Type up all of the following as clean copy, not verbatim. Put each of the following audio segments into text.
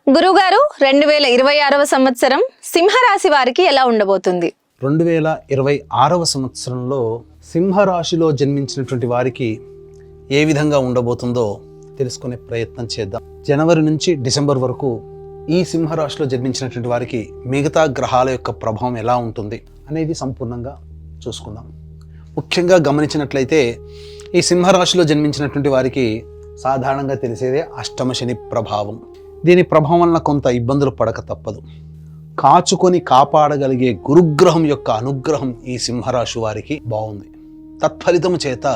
గురుగారు 2026వ సంవత్సరం సింహరాశి వారికి ఎలా ఉండబోతుంది? 2026వ సంవత్సరంలో సింహరాశిలో జన్మించినటువంటి వారికి ఏ విధంగా ఉండబోతుందో తెలుసుకునే ప్రయత్నం చేద్దాం. జనవరి నుంచి డిసెంబర్ వరకు ఈ సింహరాశిలో జన్మించినటువంటి వారికి మిగతా గ్రహాల యొక్క ప్రభావం ఎలా ఉంటుంది అనేది సంపూర్ణంగా చూసుకుందాం. ముఖ్యంగా గమనించినట్లయితే ఈ సింహరాశిలో జన్మించినటువంటి వారికి సాధారణంగా తెలిసేదే అష్టమ శని ప్రభావం. దీని ప్రభావం వలన కొంత ఇబ్బందులు పడక తప్పదు. కాచుకొని కాపాడగలిగే గురుగ్రహం యొక్క అనుగ్రహం ఈ సింహరాశి వారికి బాగుంది. తత్ఫలితము చేత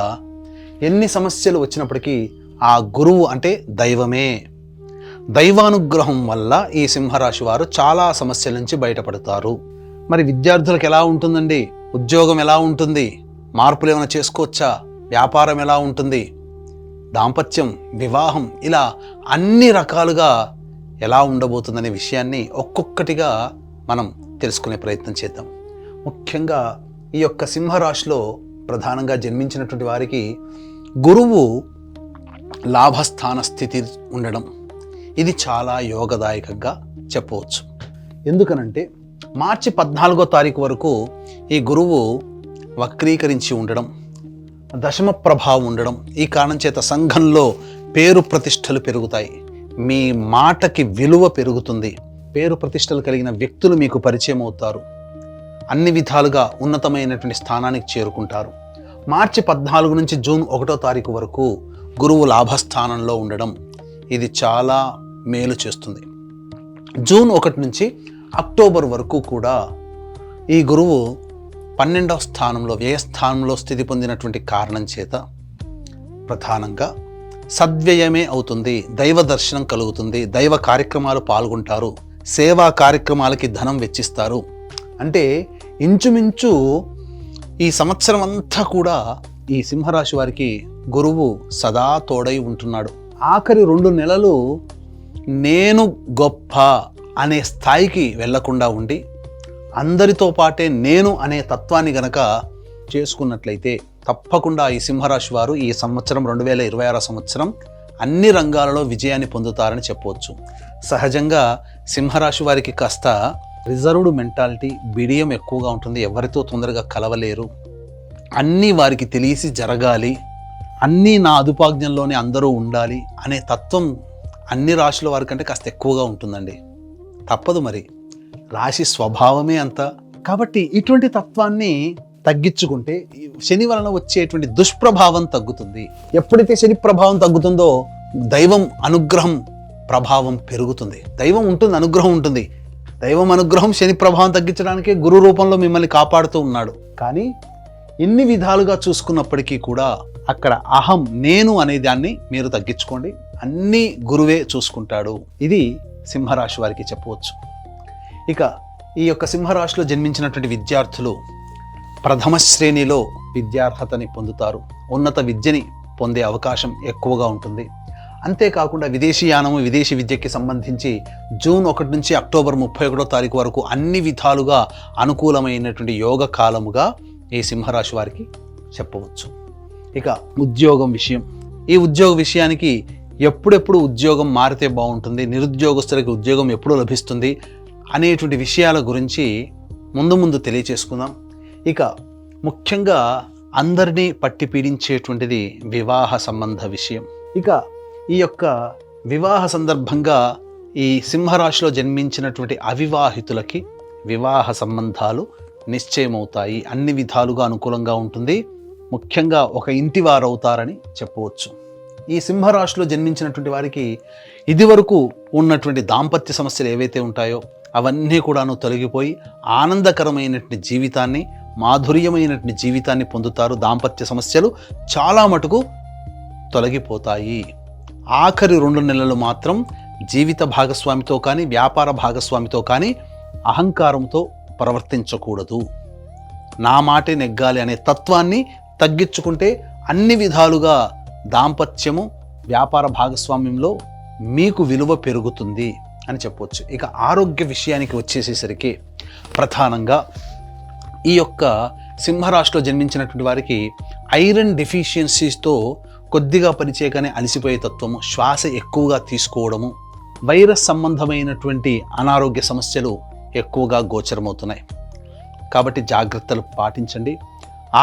ఎన్ని సమస్యలు వచ్చినప్పటికీ ఆ గురువు అంటే దైవమే, దైవానుగ్రహం వల్ల ఈ సింహరాశి వారు చాలా సమస్యల నుంచి బయటపడతారు. మరి విద్యార్థులకు ఎలా ఉంటుందండి? ఉద్యోగం ఎలా ఉంటుంది? మార్పులు ఏమైనా చేసుకోవచ్చా? వ్యాపారం ఎలా ఉంటుంది? దాంపత్యం, వివాహం, ఇలా అన్ని రకాలుగా ఎలా ఉండబోతుందనే విషయాన్ని ఒక్కొక్కటిగా మనం తెలుసుకునే ప్రయత్నం చేద్దాం. ముఖ్యంగా ఈ యొక్క సింహరాశిలో ప్రధానంగా జన్మించినటువంటి వారికి గురువు లాభస్థాన స్థితి ఉండడం ఇది చాలా యోగదాయకంగా చెప్పవచ్చు. ఎందుకనంటే మార్చి 14వ తారీఖు వరకు ఈ గురువు వక్రీకరించి ఉండడం, దశమ ప్రభావం ఉండడం, ఈ కారణం చేత సంఘంలో పేరు ప్రతిష్టలు పెరుగుతాయి. మీ మాటకి విలువ పెరుగుతుంది. పేరు ప్రతిష్టలు కలిగిన వ్యక్తులు మీకు పరిచయం అవుతారు. అన్ని విధాలుగా ఉన్నతమైనటువంటి స్థానానికి చేరుకుంటారు. మార్చి 14 నుంచి జూన్ 1వ తారీఖు వరకు గురువు లాభస్థానంలో ఉండడం ఇది చాలా మేలు చేస్తుంది. జూన్ 1 నుంచి అక్టోబర్ వరకు కూడా ఈ గురువు 12వ స్థానంలో వ్యయస్థానంలో స్థితి పొందినటువంటి కారణం చేత ప్రధానంగా సద్వ్యయమే అవుతుంది. దైవ దర్శనం కలుగుతుంది. దైవ కార్యక్రమాలు పాల్గొంటారు. సేవా కార్యక్రమాలకి ధనం వెచ్చిస్తారు. అంటే ఇంచుమించు ఈ సంవత్సరం అంతా కూడా ఈ సింహరాశి వారికి గురువు సదా తోడై ఉంటున్నాడు. ఆఖరి 2 నెలలు నేను గొప్ప అనే స్థాయికి వెళ్లకుండా ఉండి అందరితో పాటే నేను అనే తత్వాన్ని గనక చేసుకున్నట్లయితే తప్పకుండా ఈ సింహరాశి వారు ఈ సంవత్సరం 2026 సంవత్సరం అన్ని రంగాలలో విజయాన్ని పొందుతారని చెప్పవచ్చు. సహజంగా సింహరాశి వారికి కాస్త రిజర్వ్డ్ మెంటాలిటీ, బిడియం ఎక్కువగా ఉంటుంది. ఎవరితో తొందరగా కలవలేరు. అన్నీ వారికి తెలిసి జరగాలి, అన్నీ నా అదుపాజ్ఞంలోనే అందరూ ఉండాలి అనే తత్వం అన్ని రాశుల వారికంటే కాస్త ఎక్కువగా ఉంటుందండి. తప్పదు, మరి రాశి స్వభావమే అంత. కాబట్టి ఇటువంటి తత్వాన్ని తగ్గించుకుంటే శని వలన వచ్చేటువంటి దుష్ప్రభావం తగ్గుతుంది. ఎప్పుడైతే శని ప్రభావం తగ్గుతుందో దైవం అనుగ్రహం ప్రభావం పెరుగుతుంది. దైవం ఉంటుంది, అనుగ్రహం ఉంటుంది. దైవం అనుగ్రహం శని ప్రభావం తగ్గించడానికే గురు రూపంలో మిమ్మల్ని కాపాడుతూ ఉన్నాడు. కానీ ఎన్ని విధాలుగా చూసుకున్నప్పటికీ కూడా అక్కడ అహం, నేను అనే దాన్ని మీరు తగ్గించుకోండి. అన్నీ గురువే చూసుకుంటాడు. ఇది సింహరాశి వారికి చెప్పవచ్చు. ఇక ఈ యొక్క సింహరాశిలో జన్మించినటువంటి విద్యార్థులు ప్రథమ శ్రేణిలో విద్యార్హతని పొందుతారు. ఉన్నత విద్యని పొందే అవకాశం ఎక్కువగా ఉంటుంది. అంతేకాకుండా విదేశీయానము, విదేశీ విద్యకి సంబంధించి జూన్ 1 నుంచి అక్టోబర్ 31వ తారీఖు వరకు అన్ని విధాలుగా అనుకూలమైనటువంటి యోగ కాలముగా ఈ సింహరాశి వారికి చెప్పవచ్చు. ఇక ఉద్యోగం విషయం, ఈ ఉద్యోగ విషయానికి ఎప్పుడెప్పుడు ఉద్యోగం మారితే బాగుంటుంది, నిరుద్యోగస్తులకి ఉద్యోగం ఎప్పుడు లభిస్తుంది అనేటువంటి విషయాల గురించి ముందు తెలియచేసుకుందాం. ఇక ముఖ్యంగా అందరినీ పట్టి పీడించేటువంటిది వివాహ సంబంధ విషయం. ఇక ఈ యొక్క వివాహ సందర్భంగా ఈ సింహరాశిలో జన్మించినటువంటి అవివాహితులకి వివాహ సంబంధాలు నిశ్చయమవుతాయి. అన్ని విధాలుగా అనుకూలంగా ఉంటుంది. ముఖ్యంగా ఒక ఇంటి వారవుతారని చెప్పవచ్చు. ఈ సింహరాశిలో జన్మించినటువంటి వారికి ఇదివరకు ఉన్నటువంటి దాంపత్య సమస్యలు ఏవైతే ఉంటాయో అవన్నీ కూడాను తొలగిపోయి ఆనందకరమైనటువంటి జీవితాన్ని, మాధుర్యమైనటువంటి జీవితాన్ని పొందుతారు. దాంపత్య సమస్యలు చాలా మటుకు తొలగిపోతాయి. ఆఖరి 2 నెలలు మాత్రం జీవిత భాగస్వామితో కానీ, వ్యాపార భాగస్వామితో కానీ అహంకారంతో ప్రవర్తించకూడదు. నా మాటే నెగ్గాలి అనే తత్వాన్ని తగ్గించుకుంటే అన్ని విధాలుగా దాంపత్యము, వ్యాపార భాగస్వామ్యంలో మీకు విలువ పెరుగుతుంది అని చెప్పవచ్చు. ఇక ఆరోగ్య విషయానికి వచ్చేసేసరికి ప్రధానంగా ఈ యొక్క సింహరాశిలో జన్మించినటువంటి వారికి ఐరన్ డెఫిషియన్సీస్తో కొద్దిగా పనిచేయగానే అలసిపోయే తత్వము, శ్వాస ఎక్కువగా తీసుకోవడము, వైరస్ సంబంధమైనటువంటి అనారోగ్య సమస్యలు ఎక్కువగా గోచరమవుతున్నాయి. కాబట్టి జాగ్రత్తలు పాటించండి.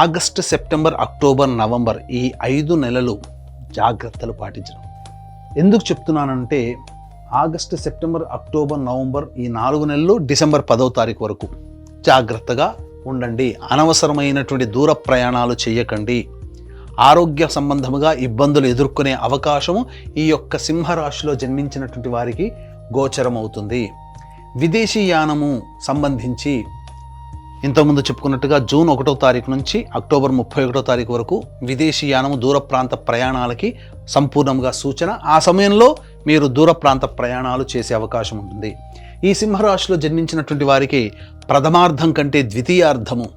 ఆగస్టు, సెప్టెంబర్, అక్టోబర్, నవంబర్ ఈ 5 నెలలు జాగ్రత్తలు పాటించడం. ఎందుకు చెప్తున్నానంటే ఆగస్టు, సెప్టెంబర్, అక్టోబర్, నవంబర్ ఈ 4 నెలలు డిసెంబర్ 10వ తారీఖు వరకు జాగ్రత్తగా ఉండండి. అనవసరమైనటువంటి దూర ప్రయాణాలు చేయకండి. ఆరోగ్య సంబంధముగా ఇబ్బందులు ఎదుర్కొనే అవకాశము ఈ యొక్క సింహరాశిలో జన్మించినటువంటి వారికి గోచరం అవుతుంది. విదేశీయానము సంబంధించి ఇంతకుముందు చెప్పుకున్నట్టుగా జూన్ 1వ తారీఖు నుంచి అక్టోబర్ 31వ తారీఖు వరకు విదేశీయానము దూర ప్రాంత ప్రయాణాలకి సంపూర్ణంగా సూచన. ఆ సమయంలో మీరు దూర ప్రాంత ప్రయాణాలు చేసే అవకాశం ఉంటుంది. ఈ సింహరాశిలో జన్మించినటువంటి వారికి ప్రథమార్థం కంటే ద్వితీయార్థము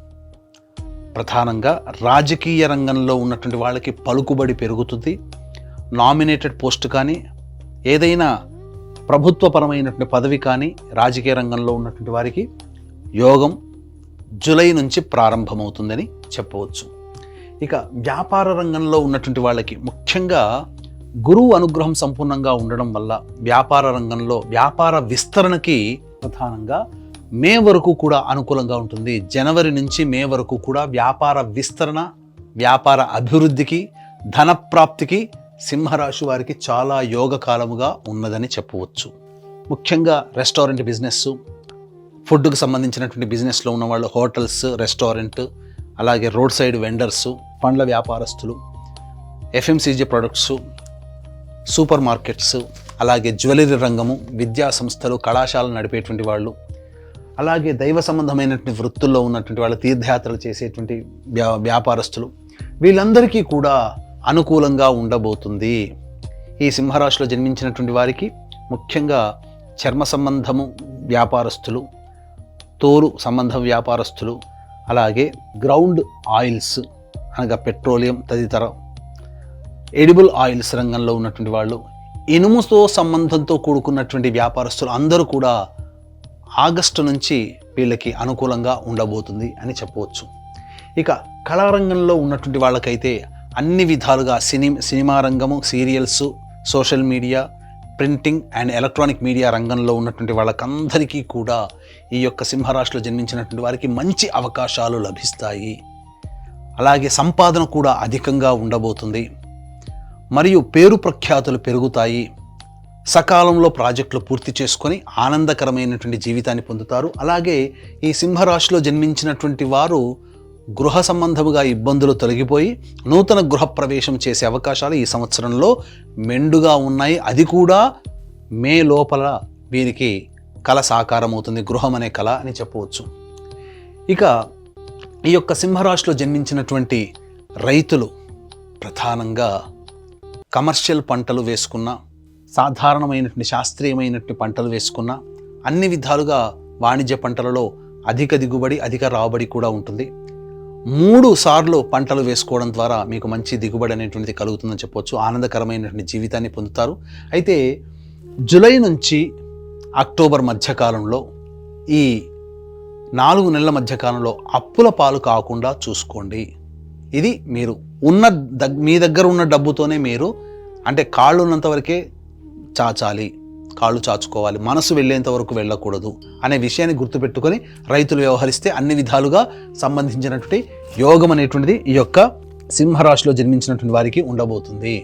ప్రధానంగా రాజకీయ రంగంలో ఉన్నటువంటి వాళ్ళకి పలుకుబడి పెరుగుతుంది. నామినేటెడ్ పోస్ట్ కానీ ఏదైనా ప్రభుత్వపరమైనటువంటి పదవి కానీ రాజకీయ రంగంలో ఉన్నటువంటి వారికి యోగం జూలై నుంచి ప్రారంభమవుతుందని చెప్పవచ్చు. ఇక వ్యాపార రంగంలో ఉన్నటువంటి వాళ్ళకి ముఖ్యంగా గురువు అనుగ్రహం సంపూర్ణంగా ఉండడం వల్ల వ్యాపార రంగంలో వ్యాపార విస్తరణకి ప్రధానంగా మే వరకు కూడా అనుకూలంగా ఉంటుంది. జనవరి నుంచి మే వరకు కూడా వ్యాపార విస్తరణ, వ్యాపార అభివృద్ధికి, ధన ప్రాప్తికి సింహరాశి వారికి చాలా యోగకాలముగా ఉన్నదని చెప్పవచ్చు. ముఖ్యంగా రెస్టారెంట్ బిజినెస్, ఫుడ్కు సంబంధించినటువంటి బిజినెస్లో ఉన్నవాళ్ళు, హోటల్స్, రెస్టారెంట్, అలాగే రోడ్ సైడ్ వెండర్స్, పండ్ల వ్యాపారస్తులు, ఎఫ్ఎంసీజీ ప్రొడక్ట్స్, సూపర్ మార్కెట్స్, అలాగే జ్యువెలరీ రంగము, విద్యా సంస్థలు, కళాశాలలు నడిపేటువంటి వాళ్ళు, అలాగే దైవ సంబంధమైనటువంటి వృత్తుల్లో ఉన్నటువంటి వాళ్ళు, తీర్థయాత్రలు చేసేటువంటి వ్యాపారస్తులు, వీళ్ళందరికీ కూడా అనుకూలంగా ఉండబోతుంది. ఈ సింహరాశిలో జన్మించినటువంటి వారికి ముఖ్యంగా చర్మ సంబంధము వ్యాపారస్తులు, తోలు సంబంధ వ్యాపారస్తులు, అలాగే గ్రౌండ్ ఆయిల్స్ అనగా పెట్రోలియం తదితర ఎడిబుల్ ఆయిల్స్ రంగంలో ఉన్నటువంటి వాళ్ళు, ఇనుముతో సంబంధంతో కూడుకున్నటువంటి వ్యాపారస్తులు అందరూ కూడా ఆగస్టు నుంచి వీళ్ళకి అనుకూలంగా ఉండబోతుంది అని చెప్పవచ్చు. ఇక కళారంగంలో ఉన్నటువంటి వాళ్ళకైతే అన్ని విధాలుగా సినిమా రంగము, serials, social media, printing and electronic media రంగంలో ఉన్నటువంటి వాళ్ళకందరికీ కూడా ఈ యొక్క సింహరాశిలో జన్మించినటువంటి వారికి మంచి అవకాశాలు లభిస్తాయి. అలాగే సంపాదన కూడా అధికంగా ఉండబోతుంది. మరియు పేరు ప్రఖ్యాతులు పెరుగుతాయి. సకాలంలో ప్రాజెక్టులు పూర్తి చేసుకొని ఆనందకరమైనటువంటి జీవితాన్ని పొందుతారు. అలాగే ఈ సింహరాశిలో జన్మించినటువంటి వారు గృహ సంబంధముగా ఇబ్బందులు తొలగిపోయి నూతన గృహ ప్రవేశం చేసే అవకాశాలు ఈ సంవత్సరంలో మెండుగా ఉన్నాయి. అది కూడా మే లోపల వీరికి కళ సాకారం అవుతుంది, గృహం అనే కళ అని చెప్పవచ్చు. ఇక ఈ యొక్క సింహరాశిలో జన్మించినటువంటి రైతులు ప్రధానంగా కమర్షియల్ పంటలు వేసుకున్న, సాధారణమైనటువంటి శాస్త్రీయమైనటువంటి పంటలు వేసుకున్న, అన్ని విధాలుగా వాణిజ్య పంటలలో అధిక దిగుబడి, అధిక రాబడి కూడా ఉంటుంది. 3 సార్లు పంటలు వేసుకోవడం ద్వారా మీకు మంచి దిగుబడి అనేటువంటిది కలుగుతుందని చెప్పవచ్చు. ఆనందకరమైనటువంటి జీవితాన్ని పొందుతారు. అయితే జూలై నుంచి అక్టోబర్ మధ్యకాలంలో, ఈ 4 నెలల మధ్యకాలంలో అప్పుల పాలు కాకుండా చూసుకోండి. ఇది మీరు మీ దగ్గర ఉన్న డబ్బుతోనే మీరు, అంటే కాళ్ళు ఉన్నంత వరకే చాచాలి, కాళ్ళు చాచుకోవాలి, మనసు వెళ్ళేంత వరకు వెళ్ళకూడదు అనే విషయాన్ని గుర్తుపెట్టుకొని రైతులు వ్యవహరిస్తే అన్ని విధాలుగా సంబంధించినటువంటి యోగం అనేటువంటిది ఈ యొక్క సింహరాశిలో జన్మించినటువంటి వారికి ఉండబోతుంది.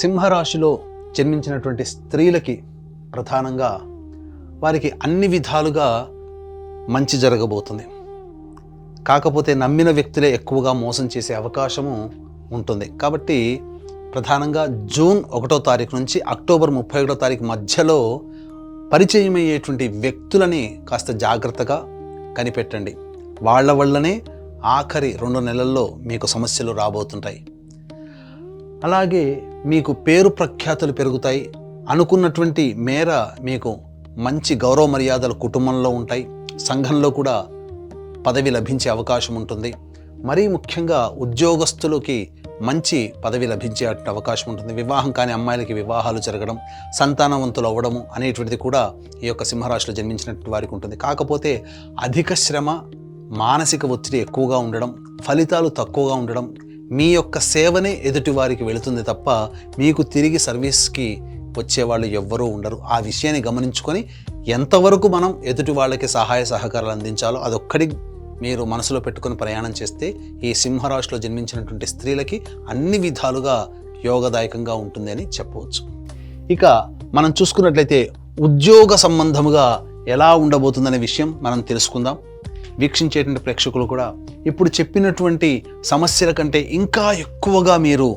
సింహరాశిలో జన్మించినటువంటి స్త్రీలకి ప్రధానంగా వారికి అన్ని విధాలుగా మంచి జరగబోతుంది. కాకపోతే నమ్మిన వ్యక్తులే ఎక్కువగా మోసం చేసే అవకాశము ఉంటుంది. కాబట్టి ప్రధానంగా జూన్ 1వ తారీఖు నుంచి అక్టోబర్ 31వ తారీఖు మధ్యలో పరిచయం అయ్యేటువంటి వ్యక్తులని కాస్త జాగ్రత్తగా కనిపెట్టండి. వాళ్ళ వల్లనే ఆఖరి 2 నెలల్లో మీకు సమస్యలు రాబోతుంటాయి. అలాగే మీకు పేరు ప్రఖ్యాతులు పెరుగుతాయి. అనుకున్నటువంటి మేర మీకు మంచి గౌరవ మర్యాదలు కుటుంబంలో ఉంటాయి. సంఘంలో కూడా పదవి లభించే అవకాశం ఉంటుంది. మరీ ముఖ్యంగా ఉద్యోగస్తులకి మంచి పదవి లభించే అవకాశం ఉంటుంది. వివాహం కాని అమ్మాయిలకి వివాహాలు జరగడం, సంతానవంతులు అవ్వడము అనేటువంటిది కూడా ఈ యొక్క సింహరాశిలో జన్మించినటువంటి వారికి ఉంటుంది. కాకపోతే అధిక శ్రమ, మానసిక ఒత్తిడి ఎక్కువగా ఉండడం, ఫలితాలు తక్కువగా ఉండడం, మీ యొక్క సేవనే ఎదుటి వారికి వెళుతుంది తప్ప మీకు తిరిగి సర్వీస్కి వచ్చేవాళ్ళు ఎవ్వరూ ఉండరు. ఆ విషయాన్ని గమనించుకొని ఎంతవరకు మనం ఎదుటి వాళ్ళకి సహాయ సహకారాలు అందించాలో అదొక్కటి మీరు మనసులో పెట్టుకొని ప్రయాణం చేస్తే ఈ సింహరాశిలో జన్మించినటువంటి స్త్రీలకి అన్ని విధాలుగా యోగదాయకంగా ఉంటుంది అని చెప్పవచ్చు. ఇక మనం చూసుకున్నట్లయితే ఉద్యోగ సంబంధముగా ఎలా ఉండబోతుందనే విషయం మనం తెలుసుకుందాం. వీక్షించేటువంటి ప్రేక్షకులు కూడా ఇప్పుడు చెప్పినటువంటి సమస్యల కంటే ఇంకా ఎక్కువగా మీరు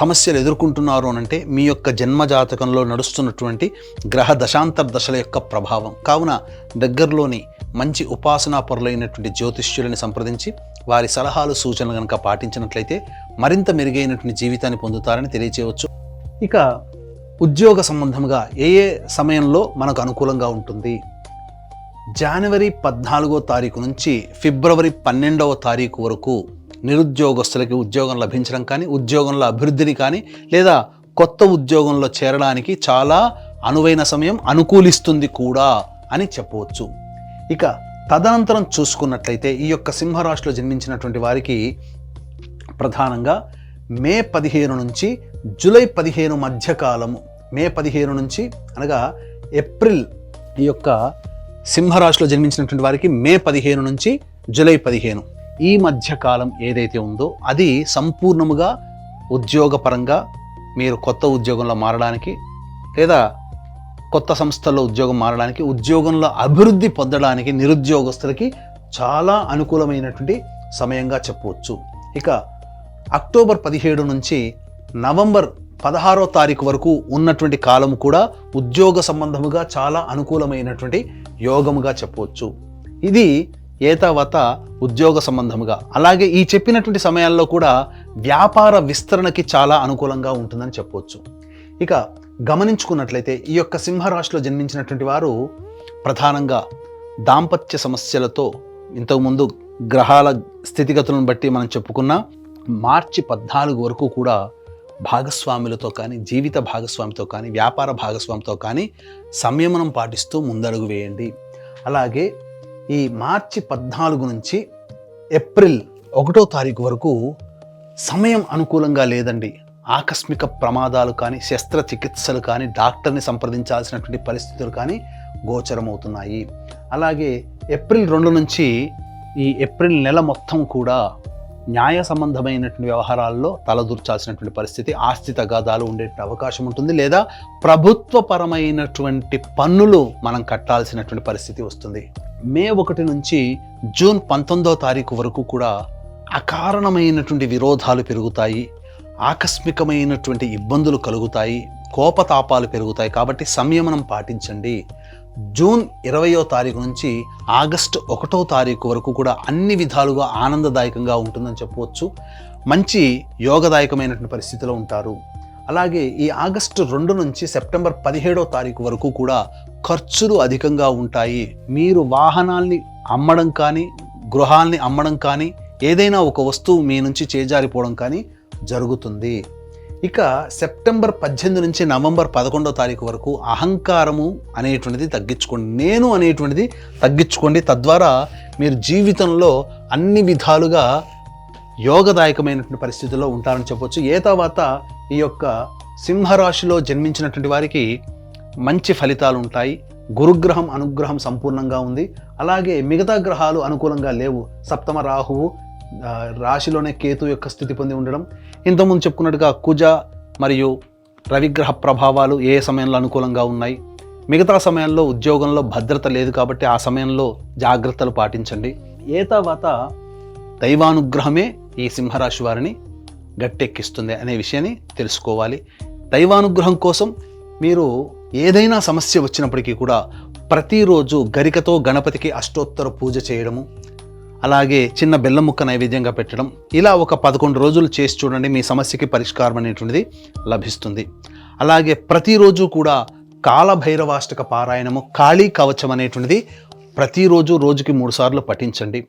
సమస్యలు ఎదుర్కొంటున్నారు అనంటే మీ యొక్క జన్మజాతకంలో నడుస్తున్నటువంటి గ్రహ దశాంతర దశల యొక్క ప్రభావం. కావున దగ్గరలోని మంచి ఉపాసనా పరులైనటువంటి జ్యోతిష్యులని సంప్రదించి వారి సలహాలు సూచనలు కనుక పాటించినట్లయితే మరింత మెరుగైనటువంటి జీవితాన్ని పొందుతారని తెలియచేయవచ్చు. ఇక ఉద్యోగ సంబంధంగా ఏ సమయంలో మనకు అనుకూలంగా ఉంటుంది? జనవరి 14వ తారీఖు నుంచి ఫిబ్రవరి 12వ తారీఖు వరకు నిరుద్యోగస్తులకి ఉద్యోగం లభించడం కానీ, ఉద్యోగంలో అభివృద్ధిని కానీ, లేదా కొత్త ఉద్యోగంలో చేరడానికి చాలా అనువైన సమయం, అనుకూలిస్తుంది కూడా అని చెప్పవచ్చు. ఇక తదనంతరం చూసుకున్నట్లయితే ఈ యొక్క సింహరాశిలో జన్మించినటువంటి వారికి ప్రధానంగా మే 15 నుంచి జూలై 15 మధ్యకాలము, మే 15 నుంచి అనగా ఏప్రిల్, ఈ యొక్క సింహరాశిలో జన్మించినటువంటి వారికి మే 15 నుంచి జూలై 15 ఈ మధ్యకాలం ఏదైతే ఉందో అది సంపూర్ణముగా ఉద్యోగపరంగా మీరు కొత్త ఉద్యోగంలో మారడానికి, లేదా కొత్త సంస్థల్లో ఉద్యోగం మారడానికి, ఉద్యోగంలో అభివృద్ధి పొందడానికి నిరుద్యోగస్తులకి చాలా అనుకూలమైనటువంటి సమయంగా చెప్పవచ్చు. ఇక అక్టోబర్ 17 నుంచి నవంబర్ 16వ తారీఖు వరకు ఉన్నటువంటి కాలం కూడా ఉద్యోగ సంబంధముగా చాలా అనుకూలమైనటువంటి యోగముగా చెప్పవచ్చు. ఇది ఏతావత ఉద్యోగ సంబంధముగా. అలాగే ఈ చెప్పినటువంటి సమయాల్లో కూడా వ్యాపార విస్తరణకి చాలా అనుకూలంగా ఉంటుందని చెప్పవచ్చు. ఇక గమనించుకున్నట్లయితే ఈ యొక్క సింహరాశిలో జన్మించినటువంటి వారు ప్రధానంగా దాంపత్య సమస్యలతో, ఇంతకుముందు గ్రహాల స్థితిగతులను బట్టి మనం చెప్పుకున్న మార్చి 14 వరకు కూడా భాగస్వాములతో కానీ, జీవిత భాగస్వామితో కానీ, వ్యాపార భాగస్వామితో కానీ సంయమనం పాటిస్తూ ముందడుగు వేయండి. అలాగే ఈ మార్చి 14 నుంచి ఏప్రిల్ 1వ తారీఖు వరకు సమయం అనుకూలంగా లేదండి. ఆకస్మిక ప్రమాదాలు కానీ, శస్త్రచికిత్సలు కానీ, డాక్టర్ని సంప్రదించాల్సినటువంటి పరిస్థితులు కానీ గోచరమవుతున్నాయి. అలాగే ఏప్రిల్ 2 నుంచి ఈ ఏప్రిల్ నెల మొత్తం కూడా న్యాయ సంబంధమైనటువంటి వ్యవహారాల్లో తలదూర్చాల్సినటువంటి పరిస్థితి, ఆస్తి తగాదాలు ఉండే అవకాశం ఉంటుంది, లేదా ప్రభుత్వపరమైనటువంటి పన్నులు మనం కట్టాల్సినటువంటి పరిస్థితి వస్తుంది. మే 1 నుంచి జూన్ 19వ తారీఖు వరకు కూడా అకారణమైనటువంటి విరోధాలు పెరుగుతాయి, ఆకస్మికమైనటువంటి ఇబ్బందులు కలుగుతాయి, కోపతాపాలు పెరుగుతాయి. కాబట్టి సంయమనం పాటించండి. జూన్ 20వ తారీఖు నుంచి ఆగస్టు 1వ తారీఖు వరకు కూడా అన్ని విధాలుగా ఆనందదాయకంగా ఉంటుందని చెప్పవచ్చు. మంచి యోగదాయకమైనటువంటి పరిస్థితిలో ఉంటారు. అలాగే ఈ ఆగస్టు 2 నుంచి సెప్టెంబర్ 17వ తారీఖు వరకు కూడా ఖర్చులు అధికంగా ఉంటాయి. మీరు వాహనాల్ని అమ్మడం కానీ, గృహాల్ని అమ్మడం కానీ, ఏదైనా ఒక వస్తువు మీ నుంచి చేజారిపోవడం కానీ జరుగుతుంది. ఇక సెప్టెంబర్ 18 నుంచి నవంబర్ 11వ తారీఖు వరకు అహంకారము అనేటువంటిది తగ్గించుకోండి, నేను అనేటువంటిది తగ్గించుకోండి. తద్వారా మీరు జీవితంలో అన్ని విధాలుగా యోగదాయకమైనటువంటి పరిస్థితుల్లో ఉంటారని చెప్పవచ్చు. ఏ తర్వాత ఈ యొక్క సింహరాశిలో జన్మించినటువంటి వారికి మంచి ఫలితాలు ఉంటాయి. గురుగ్రహం అనుగ్రహం సంపూర్ణంగా ఉంది. అలాగే మిగతా గ్రహాలు అనుకూలంగా లేవు. సప్తమ రాహువు, రాశిలోనే కేతు యొక్క స్థితి పొంది ఉండడం, ఇంతకుముందు చెప్పుకున్నట్టుగా కుజ మరియు రవిగ్రహ ప్రభావాలు ఏ సమయంలో అనుకూలంగా ఉన్నాయి. మిగతా సమయంలో ఉద్యోగంలో భద్రత లేదు కాబట్టి ఆ సమయంలో జాగ్రత్తలు పాటించండి. ఏ తర్వాత దైవానుగ్రహమే ఈ సింహరాశి వారిని గట్టెక్కిస్తుంది అనే విషయాన్ని తెలుసుకోవాలి. దైవానుగ్రహం కోసం మీరు ఏదైనా సమస్య వచ్చినప్పటికీ కూడా ప్రతిరోజు గరికతో గణపతికి అష్టోత్తర పూజ చేయడము, అలాగే చిన్న బెల్లం ముక్క నైవేద్యంగా పెట్టడం, ఇలా ఒక 11 రోజులు చేసి చూడండి. మీ సమస్యకి పరిష్కారం అనేటువంటిది లభిస్తుంది. అలాగే ప్రతిరోజు కూడా కాలభైరవాష్టక పారాయణము, కాళీ కవచం అనేటువంటిది ప్రతిరోజు రోజుకి 3 సార్లు పఠించండి.